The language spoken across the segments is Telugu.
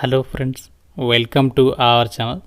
Hello friends, welcome to our channel.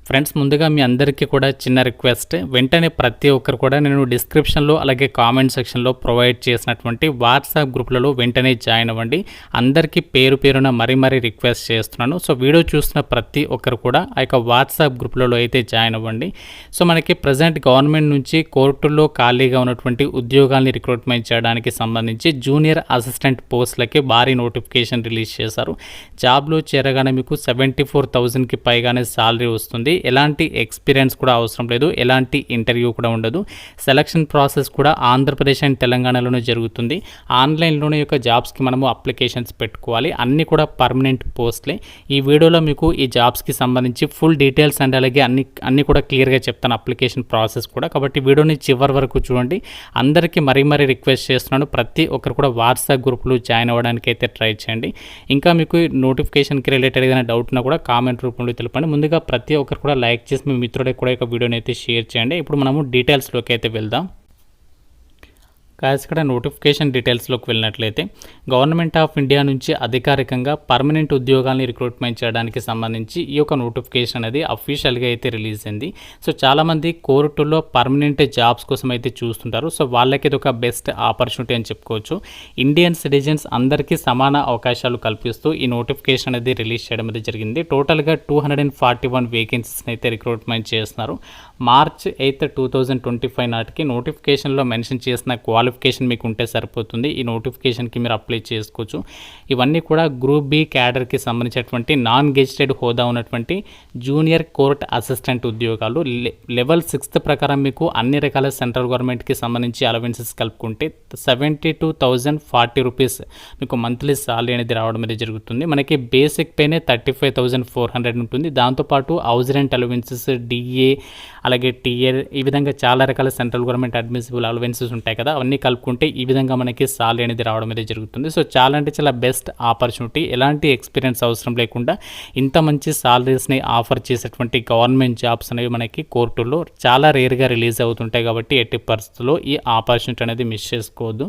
Friends, ముందుగా మీ అందరికీ కూడా చిన్న రిక్వెస్ట్. వెంటనే ప్రతి ఒక్కరు కూడా నేను డిస్క్రిప్షన్లో అలాగే కామెంట్ సెక్షన్లో ప్రొవైడ్ చేసినటువంటి వాట్సాప్ గ్రూప్లలో వెంటనే జాయిన్ అవ్వండి. అందరికీ పేరు పేరున మరీ రిక్వెస్ట్ చేస్తున్నాను. సో వీడియో చూస్తున్న ప్రతి ఒక్కరు కూడా ఆ యొక్క వాట్సాప్ గ్రూప్లలో అయితే జాయిన్ అవ్వండి. సో మనకి ప్రజెంట్ గవర్నమెంట్ నుంచి కోర్టుల్లో ఖాళీగా ఉన్నటువంటి ఉద్యోగాల్ని రిక్రూట్మెంట్ చేయడానికి సంబంధించి జూనియర్ అసిస్టెంట్ పోస్టులకి భారీ నోటిఫికేషన్ రిలీజ్ చేశారు. జాబ్లో చేరగానే మీకు 74,000కి పైగానే శాలరీ వస్తుంది. ఎలాంటి ఎక్స్పీరియన్స్ కూడా అవసరం లేదు, ఎలాంటి ఇంటర్వ్యూ కూడా ఉండదు. సెలక్షన్ ప్రాసెస్ కూడా ఆంధ్రప్రదేశ్ అండ్ తెలంగాణలోనే జరుగుతుంది. ఆన్లైన్లోనే యొక్క జాబ్స్కి మనము అప్లికేషన్స్ పెట్టుకోవాలి. అన్నీ కూడా పర్మనెంట్ పోస్ట్లే. ఈ వీడియోలో మీకు ఈ జాబ్స్కి సంబంధించి ఫుల్ డీటెయిల్స్ అండ్ అలాగే అన్నీ కూడా క్లియర్గా చెప్తాను, అప్లికేషన్ ప్రాసెస్ కూడా. కాబట్టి వీడియోని చివరి వరకు చూడండి. అందరికీ మరీ రిక్వెస్ట్ చేస్తున్నాను, ప్రతి ఒక్కరు కూడా వాట్సాప్ గ్రూప్లో జాయిన్ అవ్వడానికి అయితే ట్రై చేయండి. ఇంకా మీకు నోటిఫికేషన్కి రిలేటెడ్ ఏదైనా డౌట్ ఉన్నా కూడా కామెంట్ రూపంలో తెలపండి. ముందుగా ప్రతి ఒక్కరు కూడా లైక్ చేసి మీ మిత్రుడికి కూడా ఒక వీడియోని అయితే షేర్ చేయండి. ఇప్పుడు మనము డీటెయిల్స్లోకి అయితే వెళ్దాం. ఇక్కడ నోటిఫికేషన్ డీటెయిల్స్లోకి వెళ్ళినట్లయితే గవర్నమెంట్ ఆఫ్ ఇండియా నుంచి అధికారికంగా పర్మనెంట్ ఉద్యోగాల్ని రిక్రూట్మెంట్ చేయడానికి సంబంధించి ఈ యొక్క నోటిఫికేషన్ అనేది అఫీషియల్గా అయితే రిలీజ్ అయింది. సో చాలామంది కోర్టుల్లో పర్మనెంట్ జాబ్స్ కోసం అయితే చూస్తుంటారు. సో వాళ్ళకి ఇది ఒక బెస్ట్ ఆపర్చునిటీ అని చెప్పుకోవచ్చు. ఇండియన్ సిటిజన్స్ అందరికీ సమాన అవకాశాలు కల్పిస్తూ ఈ నోటిఫికేషన్ అనేది రిలీజ్ చేయడం అనేది జరిగింది. టోటల్గా 241 వేకెన్సీస్ని అయితే రిక్రూట్మెంట్ చేస్తున్నారు. మార్చ్ 8, 2025 నాటికి నోటిఫికేషన్లో మెన్షన్ చేసిన క్వాలిఫికేషన్ మీకు ఉంటే సరిపోతుంది. ఈ నోటిఫికేషన్కి మీరు అప్లై చేసుకోవచ్చు. ఇవన్నీ కూడా గ్రూప్ బి క్యాడర్కి సంబంధించినటువంటి నాన్ గెజిటెడ్ హోదా ఉన్నటువంటి జూనియర్ కోర్ట్ అసిస్టెంట్ ఉద్యోగాలు. లెవెల్ 6 ప్రకారం మీకు అన్ని రకాల సెంట్రల్ గవర్నమెంట్కి సంబంధించి అలవెన్సెస్ కలుపుకుంటే 72,040 రూపీస్ మీకు మంత్లీ సాలరీ అనేది రావడం అనేది జరుగుతుంది. మనకి బేసిక్ పేనే 35,400 ఉంటుంది. దాంతోపాటు హౌస్ రెంట్ అలవెన్సెస్, డిఏ, అలాగే టీఏర్, ఈ విధంగా చాలా రకాల సెంట్రల్ గవర్నమెంట్ అడ్మిసిబుల్ అలవెన్సెస్ ఉంటాయి కదా, అవన్నీ కలుపుకుంటే ఈ విధంగా మనకి సాలరీ అనేది రావడం అనేది జరుగుతుంది. సో చాలా అంటే చాలా బెస్ట్ ఆపర్చునిటీ. ఎలాంటి ఎక్స్పీరియన్స్ అవసరం లేకుండా ఇంత మంచి సాలరీస్ని ఆఫర్ చేసేటువంటి గవర్నమెంట్ జాబ్స్ అనేవి మనకి కోర్టుల్లో చాలా రేర్గా రిలీజ్ అవుతుంటాయి. కాబట్టి ఎట్టి పరిస్థితుల్లో ఈ ఆపర్చునిటీ అనేది మిస్ చేసుకోవద్దు.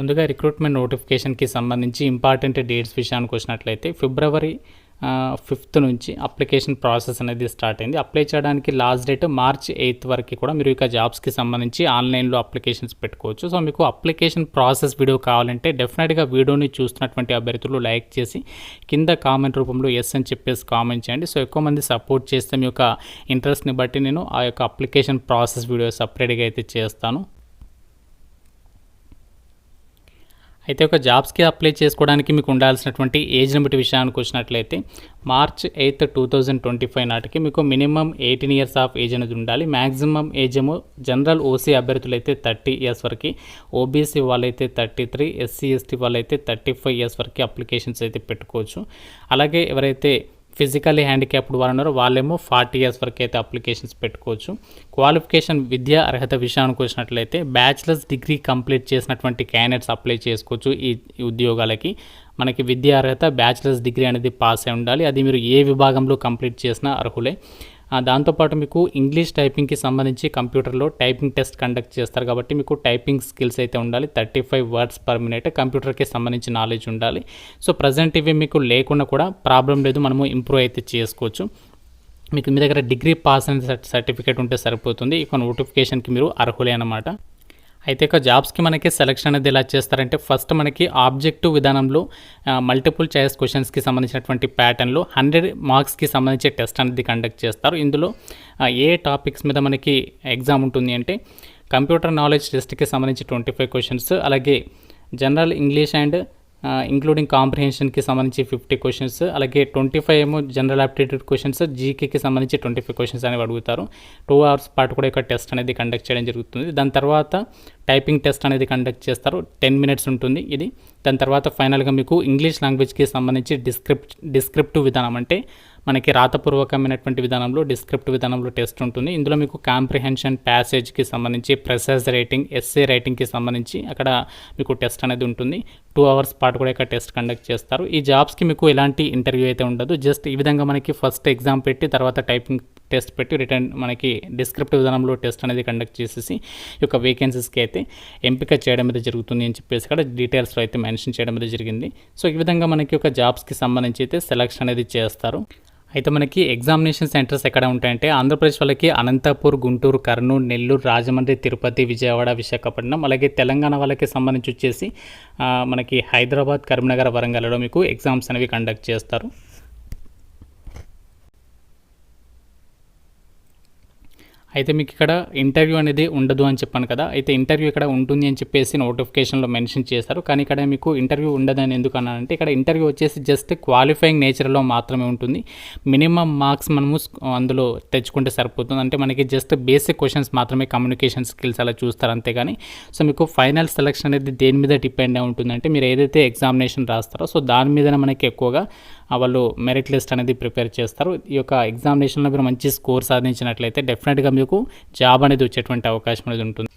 ముందుగా రిక్రూట్మెంట్ నోటిఫికేషన్కి సంబంధించి ఇంపార్టెంట్ డేట్స్ విషయానికి వచ్చినట్లయితే February 5 నుంచి అప్లికేషన్ ప్రాసెస్ అనేది స్టార్ట్ అయింది. అప్లై చేయడానికి లాస్ట్ డేట్ March 8 వరకు కూడా మీరు ఇక జాబ్స్కి సంబంధించి ఆన్లైన్లో అప్లికేషన్స్ పెట్టుకోవచ్చు. సో మీకు అప్లికేషన్ ప్రాసెస్ వీడియో కావాలంటే డెఫినెట్గా వీడియోని చూస్తున్నటువంటి అభ్యర్థులు లైక్ చేసి కింద కామెంట్ రూపంలో ఎస్ అని చెప్పేసి కామెంట్ చేయండి. సో ఎక్కువ మంది సపోర్ట్ చేస్తే మీ యొక్క ఇంట్రెస్ట్ని బట్టి నేను ఆ యొక్క అప్లికేషన్ ప్రాసెస్ వీడియో సపరేట్గా అయితే చేస్తాను. అయితే ఒక జాబ్స్కి అప్లై చేసుకోవడానికి మీకు ఉండాల్సినటువంటి ఏజ్ లిమిట్ విషయానికి వచ్చినట్లయితే March 8, 2025 నాటికి మీకు మినిమం 18 ఇయర్స్ ఆఫ్ ఏజ్ అనేది ఉండాలి. మ్యాక్సిమం ఏజ్ ఏమో జనరల్ ఓసీ అభ్యర్థులు అయితే 30 ఇయర్స్ వరకు, ఓబీసీ వాళ్ళైతే 33, ఎస్సీ ఎస్టీ వాళ్ళైతే 35 ఇయర్స్ వరకు అప్లికేషన్స్ అయితే పెట్టుకోవచ్చు. అలాగే ఎవరైతే ఫిజికల్లీ హ్యాండిక్యాప్డ్ వాళ్ళు ఉన్నారో వాళ్ళేమో 40 ఇయర్స్ వరకు అయితే అప్లికేషన్స్ పెట్టుకోవచ్చు. క్వాలిఫికేషన్ విద్యా అర్హత విషయానికి వచ్చినట్లయితే బ్యాచిలర్స్ డిగ్రీ కంప్లీట్ చేసినటువంటి క్యాండిడేట్స్ అప్లై చేసుకోవచ్చు. ఈ ఉద్యోగాలకి మనకి విద్యా అర్హత బ్యాచిలర్స్ డిగ్రీ అనేది పాస్ అయి ఉండాలి. అది మీరు ఏ విభాగంలో కంప్లీట్ చేసినా అర్హులే. దాంతోపాటు మీకు ఇంగ్లీష్ టైపింగ్కి సంబంధించి కంప్యూటర్లో టైపింగ్ టెస్ట్ కండక్ట్ చేస్తారు. కాబట్టి మీకు టైపింగ్ స్కిల్స్ అయితే ఉండాలి. 35 వర్డ్స్ పర్ మినిట్ కంప్యూటర్కి సంబంధించి నాలెడ్జ్ ఉండాలి. సో ప్రజెంట్ ఇవి మీకు లేకుండా కూడా ప్రాబ్లం లేదు, మనము ఇంప్రూవ్ అయితే చేసుకోవచ్చు. మీకు మీ దగ్గర డిగ్రీ పాస్ అనే సర్టిఫికేట్ ఉంటే సరిపోతుంది. ఇక నోటిఫికేషన్కి మీరు అర్హులే అన్నమాట. అయితే ఇక జాబ్స్కి మనకి సెలక్షన్ అనేది ఎలా చేస్తారంటే ఫస్ట్ మనకి ఆబ్జెక్టివ్ విధానంలో మల్టిపుల్ చాయిస్ క్వశ్చన్స్కి సంబంధించినటువంటి ప్యాటర్న్లో 100 మార్క్స్కి సంబంధించి టెస్ట్ అనేది కండక్ట్ చేస్తారు. ఇందులో ఏ టాపిక్స్ మీద మనకి ఎగ్జామ్ ఉంటుంది అంటే కంప్యూటర్ నాలెడ్జ్ టెస్ట్కి సంబంధించి 25 క్వశ్చన్స్, అలాగే జనరల్ ఇంగ్లీష్ అండ్ ఇంక్లూడింగ్ కాంప్రిహెన్షన్కి సంబంధించి 50 క్వశ్చన్స్, అలాగే 25 ఏమో జనరల్ ఆప్టిట్యూడ్ క్వశ్చన్స్, జీకేకి సంబంధించి 25 క్వశ్చన్స్ అనేవి అడుగుతారు. 2 అవర్స్ పాటు కూడా ఇక్కడ టెస్ట్ అనేది కండక్ట్ చేయడం జరుగుతుంది. దాని తర్వాత టైపింగ్ టెస్ట్ అనేది కండక్ట్ చేస్తారు. 10 మినిట్స్ ఉంటుంది ఇది. దాని తర్వాత ఫైనల్గా మీకు ఇంగ్లీష్ లాంగ్వేజ్కి సంబంధించి డిస్క్రిప్టివ్ విధానం అంటే మనకి రాతపూర్వకమైనటువంటి విధానంలో డిస్క్రిప్టివ్ విధానంలో టెస్ట్ ఉంటుంది. ఇందులో మీకు కాంప్రిహెన్షన్, ప్యాసేజ్కి సంబంధించి, ప్రెసెస్ రైటింగ్, ఎస్సే రైటింగ్కి సంబంధించి అక్కడ మీకు టెస్ట్ అనేది ఉంటుంది. 2 అవర్స్ పాటు కూడా ఇక్కడ టెస్ట్ కండక్ట్ చేస్తారు. ఈ జాబ్స్కి మీకు ఎలాంటి ఇంటర్వ్యూ అయితే ఉండదు. జస్ట్ ఈ విధంగా మనకి ఫస్ట్ ఎగ్జామ్ పెట్టి తర్వాత టైపింగ్ టెస్ట్ పెట్టి రిటర్న్ మనకి డిస్క్రిప్టివ్ విధానంలో టెస్ట్ అనేది కండక్ట్ చేసేసి ఈ యొక్క వేకెన్సీస్కి అయితే ఎంపిక చేయడం అయితే జరుగుతుంది అని చెప్పేసి ఇక్కడ డీటెయిల్స్లో అయితే మెన్షన్ చేయడం అయితే జరిగింది. సో ఈ విధంగా మనకి ఒక జాబ్స్కి సంబంధించి అయితే సెలక్షన్ అనేది చేస్తారు. అయితే మనకి ఎగ్జామినేషన్ సెంటర్స్ ఎక్కడ ఉంటాయంటే ఆంధ్రప్రదేశ్ వాళ్ళకి అనంతపూర్, గుంటూరు, కర్నూలు, నెల్లూరు, రాజమండ్రి, తిరుపతి, విజయవాడ, విశాఖపట్నం, అలాగే తెలంగాణ వాళ్ళకి సంబంధించి వచ్చేసి మనకి హైదరాబాద్, కరీంనగర్, వరంగల్లో మీకు ఎగ్జామ్స్ అనేవి కండక్ట్ చేస్తారు. అయితే మీకు ఇక్కడ ఇంటర్వ్యూ అనేది ఉండదు అని చెప్పాను కదా, అయితే ఇంటర్వ్యూ ఇక్కడ ఉంటుంది అని చెప్పేసి నోటిఫికేషన్లో మెన్షన్ చేశారు. కానీ ఇక్కడ మీకు ఇంటర్వ్యూ ఉండదని ఎందుకు అన్నానంటే ఇక్కడ ఇంటర్వ్యూ వచ్చేసి జస్ట్ క్వాలిఫైయింగ్ నేచర్లో మాత్రమే ఉంటుంది. మినిమం మార్క్స్ మనము అందులో తెచ్చుకుంటే సరిపోతుంది. అంటే మనకి జస్ట్ బేసిక్ క్వశ్చన్స్ మాత్రమే, కమ్యూనికేషన్ స్కిల్స్ అలా చూస్తారు అంతేగాని సో మీకు ఫైనల్ సెలక్షన్ అనేది దేని మీద డిపెండ్ అయి ఉంటుందంటే మీరు ఏదైతే ఎగ్జామినేషన్ రాస్తారో సో దాని మీదనే మనకి ఎక్కువగా వాళ్ళు మెరిట్ లిస్ట్ అనేది ప్రిపేర్ చేస్తారు. ఈ యొక్క ఎగ్జామినేషన్లో మీరు మంచి స్కోర్ సాధించినట్లయితే డెఫినెట్గా మీకు జాబ్ అనేది వచ్చేటువంటి అవకాశం అనేది ఉంటుంది.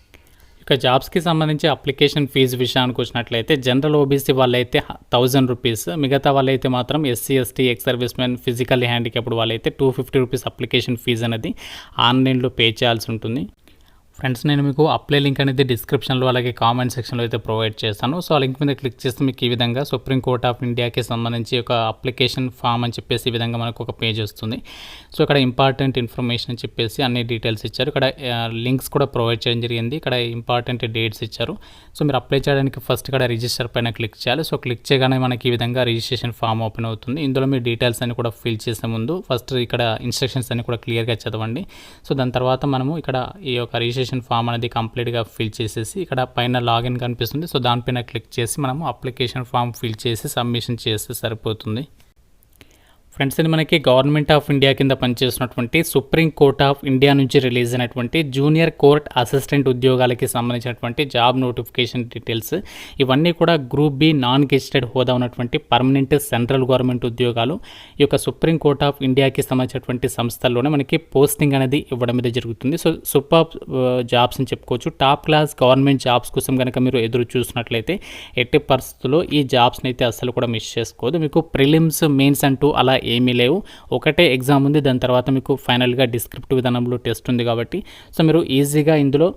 ఇక జాబ్స్కి సంబంధించి అప్లికేషన్ ఫీజు విషయానికి వచ్చినట్లయితే జనరల్ ఓబీసీ వాళ్ళైతే 1000 రూపీస్, మిగతా వాళ్ళైతే మాత్రం SC, ST, ex service men, physical handicapped వాళ్ళైతే 250 రూపీస్ అప్లికేషన్ ఫీజు అనేది ఆన్లైన్లో పే చేయాల్సి ఉంటుంది. ఫ్రెండ్స్, నేను మీకు అప్లై లింక్ అనేది డిస్క్రిప్షన్లో అలాగే కామెంట్ సెక్షన్లో అయితే ప్రొవైడ్ చేస్తాను. సో ఆ లింక్ మీద క్లిక్ చేస్తే మీకు ఈ విధంగా సుప్రీం కోర్ట్ ఆఫ్ ఇండియాకి సంబంధించి ఒక అప్లికేషన్ ఫామ్ అని చెప్పేసి ఈ విధంగా మనకు ఒక పేజ్ వస్తుంది. సో ఇక్కడ ఇంపార్టెంట్ ఇన్ఫర్మేషన్ అని చెప్పేసి అన్ని డీటెయిల్స్ ఇచ్చారు. ఇక్కడ లింక్స్ కూడా ప్రొవైడ్ చేయడం జరిగింది. ఇక్కడ ఇంపార్టెంట్ డేట్స్ ఇచ్చారు. సో మీరు అప్లై చేయడానికి ఫస్ట్ ఇక్కడ రిజిస్టర్ పైన క్లిక్ చేయాలి. సో క్లిక్ చేయగానే మనకి ఈ విధంగా రిజిస్ట్రేషన్ ఫామ్ ఓపెన్ అవుతుంది. ఇందులో మీ డీటెయిల్స్ అన్ని కూడా ఫిల్ చేసే ముందు ఫస్ట్ ఇక్కడ ఇన్స్ట్రక్షన్స్ అన్ని కూడా క్లియర్గా చదవండి. సో దాని తర్వాత మనము ఇక్కడ ఈ యొక్క రిజిస్ట్రేషన్ ఫామ్ అనేది కంప్లీట్గా ఫిల్ చేసేసి ఇక్కడ పైన లాగిన్ కనిపిస్తుంది. సో దానిపైన క్లిక్ చేసి మనము అప్లికేషన్ ఫామ్ ఫిల్ చేసి సబ్మిషన్ చేస్తే సరిపోతుంది. ఫ్రెండ్స్, ఇది మనకి గవర్నమెంట్ ఆఫ్ ఇండియా కింద పనిచేస్తున్నటువంటి సుప్రీం కోర్ట్ ఆఫ్ ఇండియా నుంచి రిలీజ్ అయినటువంటి జూనియర్ కోర్ట్ అసిస్టెంట్ ఉద్యోగాలకి సంబంధించినటువంటి జాబ్ నోటిఫికేషన్ డీటెయిల్స్. ఇవన్నీ కూడా గ్రూప్ బి నాన్ గెజిటెడ్ హోదా ఉన్నటువంటి పర్మనెంట్ సెంట్రల్ గవర్నమెంట్ ఉద్యోగాలు. ఈ యొక్క సుప్రీం కోర్ట్ ఆఫ్ ఇండియాకి సంబంధించినటువంటి సంస్థల్లోనే మనకి పోస్టింగ్ అనేది ఇవ్వడం మీద జరుగుతుంది. సో సూపర్ జాబ్స్ అని చెప్పుకోవచ్చు. టాప్ క్లాస్ గవర్నమెంట్ జాబ్స్ కోసం కనుక మీరు ఎదురు చూసినట్లయితే ఎట్టి పరిస్థితుల్లో ఈ జాబ్స్ని అయితే అస్సలు కూడా మిస్ చేసుకోవద్దు. మీకు ప్రిలిమ్స్, మెయిన్స్ అంటూ అలా ఏమీ లేవు. ఒకటే ఎగ్జామ్ ఉంది, దాని తర్వాత మీకు ఫైనల్గా డిస్క్రిప్టివ్ విధానంలో టెస్ట్ ఉంది కాబట్టి సో మీరు ఈజీగా ఇందులో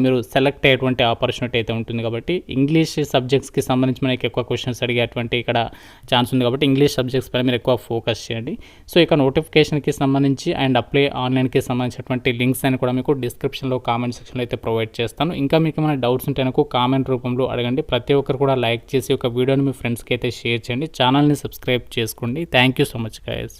మీరు సెలెక్ట్ అయ్యేటువంటి ఆపర్చునిటీ అయితే ఉంటుంది. కాబట్టి ఇంగ్లీష్ సబ్జెక్ట్స్కి సంబంధించి మనకి ఎక్కువ క్వశ్చన్స్ అడిగేటువంటి ఇక్కడ ఛాన్స్ ఉంది కాబట్టి ఇంగ్లీష్ సబ్జెక్ట్స్ పైన మీరు ఎక్కువ ఫోకస్ చేయండి. సో ఇక నోటిఫికేషన్కి సంబంధించి అండ్ అప్లై ఆన్లైన్కి సంబంధించినటువంటి లింక్స్ అని కూడా మీకు డిస్క్రిప్షన్లో కామెంట్ సెక్షన్లో అయితే ప్రొవైడ్ చేస్తాను. ఇంకా మీకు ఏమైనా డౌట్స్ ఉంటే నాకు కామెంట్ రూపంలో అడగండి. ప్రతి ఒక్కరు కూడా లైక్ చేసి ఒక వీడియోని మీ ఫ్రెండ్స్కి అయితే షేర్ చేయండి. ఛానల్ని సబ్స్క్రైబ్ చేసుకోండి. Thank you so much guys.